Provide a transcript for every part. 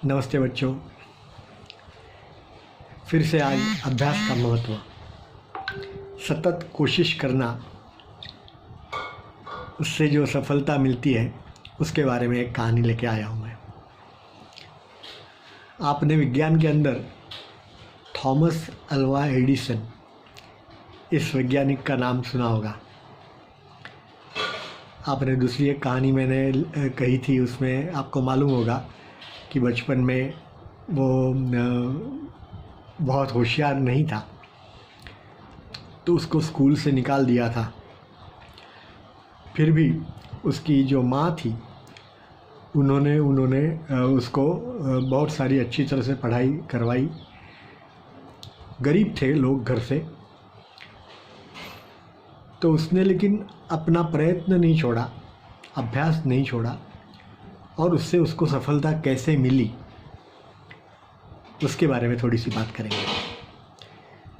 नमस्ते बच्चों। फिर से आज अभ्यास का महत्व, सतत कोशिश करना, उससे जो सफलता मिलती है उसके बारे में एक कहानी लेके आया हूँ मैं। आपने विज्ञान के अंदर थॉमस अल्वा एडिसन इस वैज्ञानिक का नाम सुना होगा। आपने दूसरी एक कहानी मैंने कही थी, उसमें आपको मालूम होगा कि बचपन में वो बहुत होशियार नहीं था तो उसको स्कूल से निकाल दिया था। फिर भी उसकी जो माँ थी उन्होंने उसको बहुत सारी अच्छी तरह से पढ़ाई करवाई। गरीब थे लोग घर से, तो उसने लेकिन अपना प्रयत्न नहीं छोड़ा, अभ्यास नहीं छोड़ा, और उससे उसको सफलता कैसे मिली उसके बारे में थोड़ी सी बात करेंगे।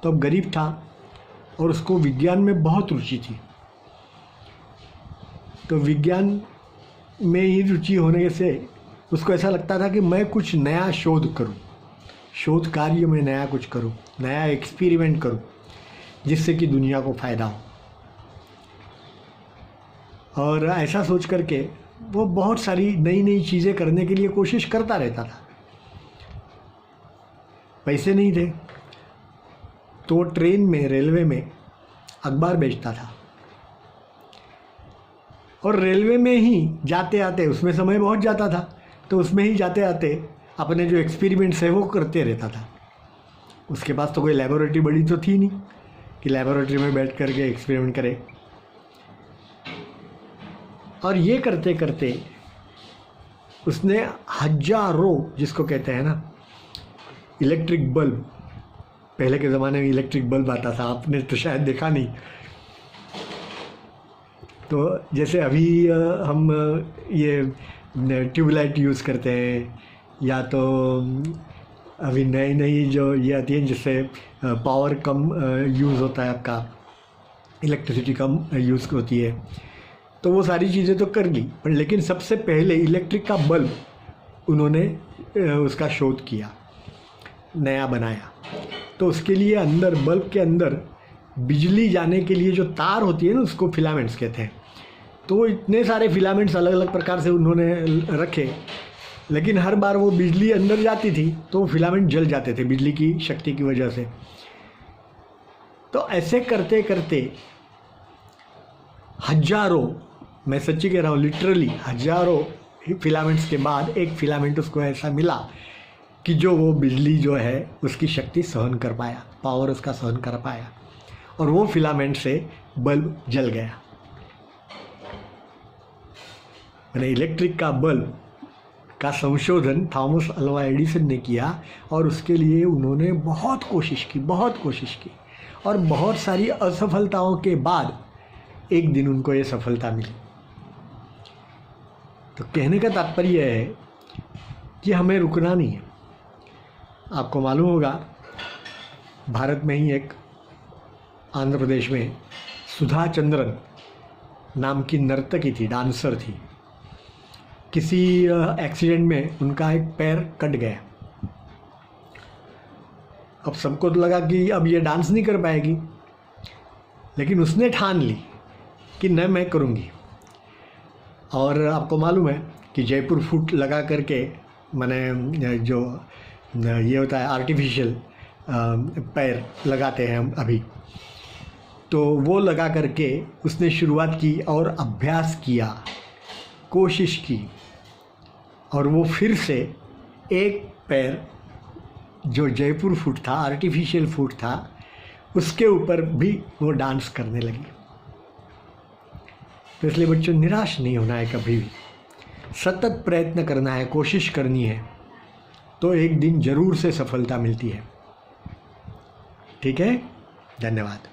तो अब गरीब था और उसको विज्ञान में बहुत रुचि थी, तो विज्ञान में ही रुचि होने से उसको ऐसा लगता था कि मैं कुछ नया शोध करूं, शोध कार्य में नया कुछ करूं, नया एक्सपेरिमेंट करूं जिससे कि दुनिया को फ़ायदा हो। और ऐसा सोच करके वो बहुत सारी नई नई चीज़ें करने के लिए कोशिश करता रहता था। पैसे नहीं थे तो ट्रेन में, रेलवे में अखबार बेचता था, और रेलवे में ही जाते आते, उसमें समय बहुत जाता था, तो उसमें ही जाते आते अपने जो एक्सपेरिमेंट्स है वो करते रहता था। उसके पास तो कोई लेबोरेटरी बड़ी तो थी नहीं कि लेबोरेटरी में बैठ करके एक्सपेरिमेंट करे। और ये करते करते उसने हजारों, जिसको कहते हैं ना इलेक्ट्रिक बल्ब, पहले के ज़माने में इलेक्ट्रिक बल्ब आता था, आपने तो शायद देखा नहीं। तो जैसे अभी हम ये ट्यूबलाइट यूज़ करते हैं, या तो अभी नई नई जो ये आती है जिससे पावर कम यूज़ होता है, आपका इलेक्ट्रिसिटी कम यूज़ होती है, तो वो सारी चीज़ें तो कर ली, पर लेकिन सबसे पहले इलेक्ट्रिक का बल्ब उन्होंने उसका शोध किया, नया बनाया। तो उसके लिए अंदर, बल्ब के अंदर बिजली जाने के लिए जो तार होती है ना, उसको फिलामेंट्स कहते हैं। तो इतने सारे फिलामेंट्स अलग अलग प्रकार से उन्होंने रखे, लेकिन हर बार वो बिजली अंदर जाती थी तो फिलामेंट जल जाते थे बिजली की शक्ति की वजह से। तो ऐसे करते करते हजारों, मैं सच्ची कह रहा हूँ, लिटरली हजारों फिलामेंट्स के बाद एक फिलामेंट उसको ऐसा मिला कि जो वो बिजली जो है उसकी शक्ति सहन कर पाया, पावर उसका सहन कर पाया, और वो फिलामेंट से बल्ब जल गया। मैंने इलेक्ट्रिक का बल्ब का संशोधन थॉमस अल्वा एडिसन ने किया, और उसके लिए उन्होंने बहुत कोशिश की, और बहुत सारी असफलताओं के बाद एक दिन उनको ये सफलता मिली। तो कहने का तात्पर्य है कि हमें रुकना नहीं है। आपको मालूम होगा, भारत में ही एक, आंध्र प्रदेश में सुधा चंद्रन नाम की नर्तकी थी, डांसर थी। किसी एक्सीडेंट में उनका एक पैर कट गया। अब सबको तो लगा कि अब ये डांस नहीं कर पाएगी, लेकिन उसने ठान ली कि न, मैं करूँगी। और आपको मालूम है कि जयपुर फूट लगा करके, मैंने जो ये होता है आर्टिफिशियल पैर लगाते हैं हम अभी, तो वो लगा करके उसने शुरुआत की और अभ्यास किया, कोशिश की, और वो फिर से एक पैर जो जयपुर फूट था, आर्टिफिशियल फूट था, उसके ऊपर भी वो डांस करने लगी। तो इसलिए बच्चों, निराश नहीं होना है कभी भी, सतत प्रयत्न करना है, कोशिश करनी है, तो एक दिन ज़रूर से सफलता मिलती है। ठीक है, धन्यवाद।